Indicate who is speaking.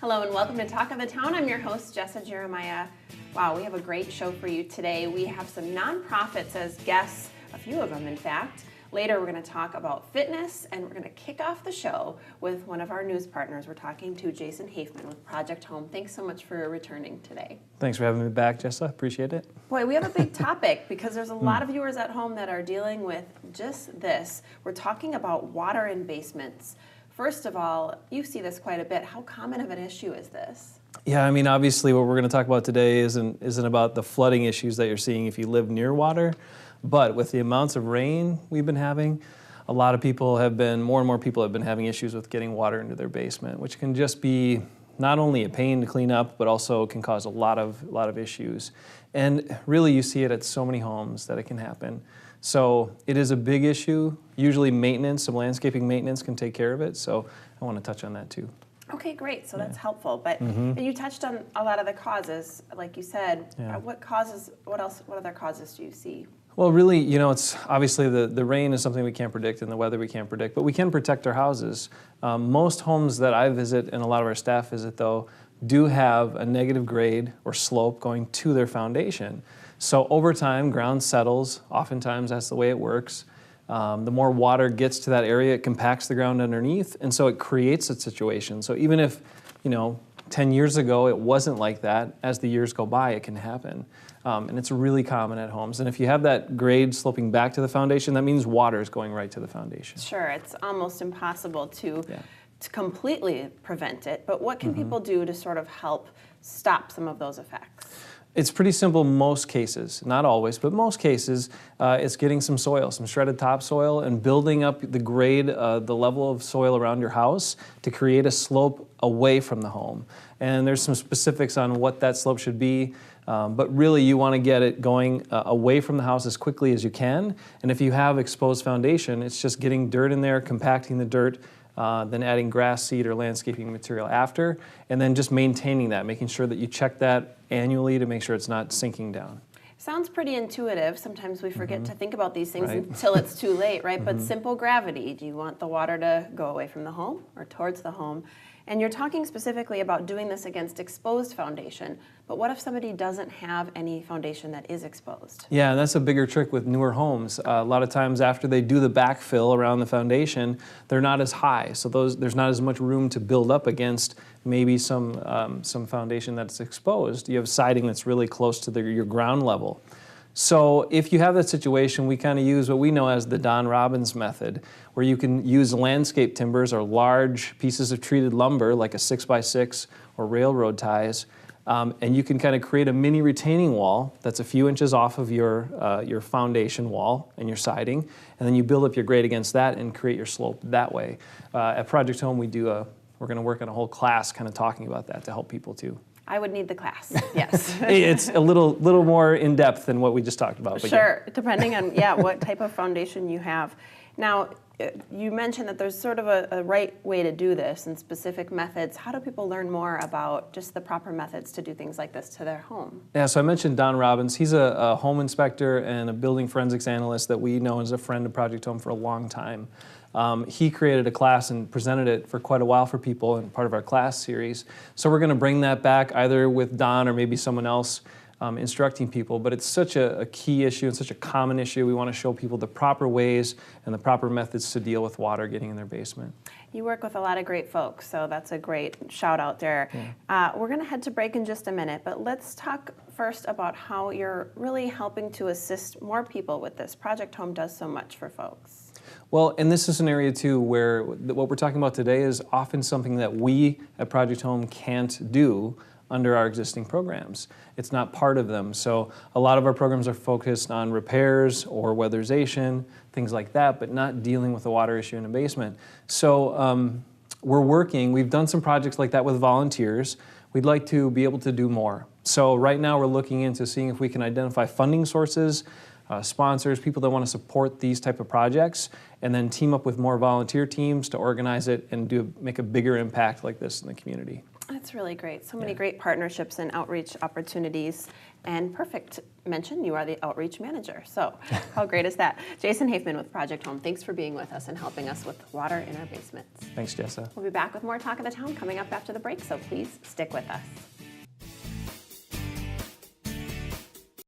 Speaker 1: Hello and welcome to Talk of the Town. I'm your host, Jessa Jeremiah. Wow, we have a great show for you today. We have some nonprofits as guests, a few of them in fact. Later we're going to talk about fitness, and we're going to kick off the show with one of our news partners. We're talking to Jason Hafman with Project Home. Thanks so much for returning today.
Speaker 2: Thanks for having me back, Jessa. Appreciate it.
Speaker 1: Boy, we have a big topic because there's a lot of viewers at home that are dealing with just this. We're talking about water in basements. First of all, you see this quite a bit. How common of an issue is this?
Speaker 2: Yeah, I mean, obviously what we're going to talk about today isn't about the flooding issues that you're seeing if you live near water, but with the amounts of rain we've been having, more and more people have been having issues with getting water into their basement, which can just be not only a pain to clean up, but also can cause a lot of issues. And really you see it at so many homes that it can happen. So it is a big issue. Usually maintenance, some landscaping maintenance can take care of it. So I want to touch on that too.
Speaker 1: Okay, great. So that's helpful. But you touched on a lot of the causes, like you said.
Speaker 2: Yeah.
Speaker 1: What other causes do you see?
Speaker 2: Well, really, it's obviously the rain is something we can't predict and the weather we can't predict, but we can protect our houses. Most homes that I visit and a lot of our staff visit, though, do have a negative grade or slope going to their foundation. So over time, ground settles. Oftentimes, that's the way it works. The more water gets to that area, it compacts the ground underneath, and so it creates a situation. So even if, 10 years ago it wasn't like that, as the years go by, it can happen. And it's really common at homes. And if you have that grade sloping back to the foundation, that means water is going right to the foundation.
Speaker 1: Sure, it's almost impossible to completely prevent it, but what can people do to sort of help stop some of those effects?
Speaker 2: It's pretty simple most cases, not always, but most cases, it's getting some soil, some shredded topsoil, and building up the grade, the level of soil around your house to create a slope away from the home. And there's some specifics on what that slope should be, but really you want to get it going away from the house as quickly as you can. And if you have exposed foundation, it's just getting dirt in there, compacting the dirt, then adding grass seed or landscaping material after, and then just maintaining that, making sure that you check that annually to make sure it's not sinking down.
Speaker 1: Sounds pretty intuitive. Sometimes we forget to think about these things until it's too late, right? But simple gravity, do you want the water to go away from the home or towards the home? And you're talking specifically about doing this against exposed foundation, but what if somebody doesn't have any foundation that is exposed?
Speaker 2: Yeah, and that's a bigger trick with newer homes. A lot of times after they do the backfill around the foundation, they're not as high, so there's not as much room to build up against maybe some foundation that's exposed. You have siding that's really close to your ground level. So if you have that situation, we kind of use what we know as the Don Robbins method, where you can use landscape timbers or large pieces of treated lumber like a 6x6 or railroad ties, and you can kind of create a mini retaining wall that's a few inches off of your foundation wall and your siding, and then you build up your grade against that and create your slope that way. At Project Home, we're going to work on a whole class kind of talking about that to help people too.
Speaker 1: I would need the class, yes.
Speaker 2: It's a little more in-depth than what we just talked about.
Speaker 1: Sure, depending on what type of foundation you have. Now, you mentioned that there's sort of a right way to do this and specific methods. How do people learn more about just the proper methods to do things like this to their home? Yeah,
Speaker 2: so I mentioned Don Robbins. He's a home inspector and a building forensics analyst that we know as a friend of Project Home for a long time. He created a class and presented it for quite a while for people in part of our class series. So we're going to bring that back either with Don or maybe someone else instructing people. But it's such a key issue and such a common issue. We want to show people the proper ways and the proper methods to deal with water getting in their basement.
Speaker 1: You work with a lot of great folks, so that's a great shout out there. Yeah. We're going to head to break in just a minute, but let's talk first about how you're really helping to assist more people with this. Project Home does so much for folks.
Speaker 2: Well, and this is an area too where what we're talking about today is often something that we at Project Home can't do under our existing programs. It's not part of them. So a lot of our programs are focused on repairs or weatherization, things like that, but not dealing with the water issue in a basement. So we've done some projects like that with volunteers. We'd like to be able to do more. So right now we're looking into seeing if we can identify funding sources sponsors, people that want to support these type of projects, and then team up with more volunteer teams to organize it and make a bigger impact like this in the community.
Speaker 1: That's really great. So many great partnerships and outreach opportunities. And perfect mention, you are the outreach manager. So how great is that? Jason Hafman with Project Home, thanks for being with us and helping us with water in our basements.
Speaker 2: Thanks, Jessa.
Speaker 1: We'll be back with more Talk of the Town coming up after the break, so please stick with us.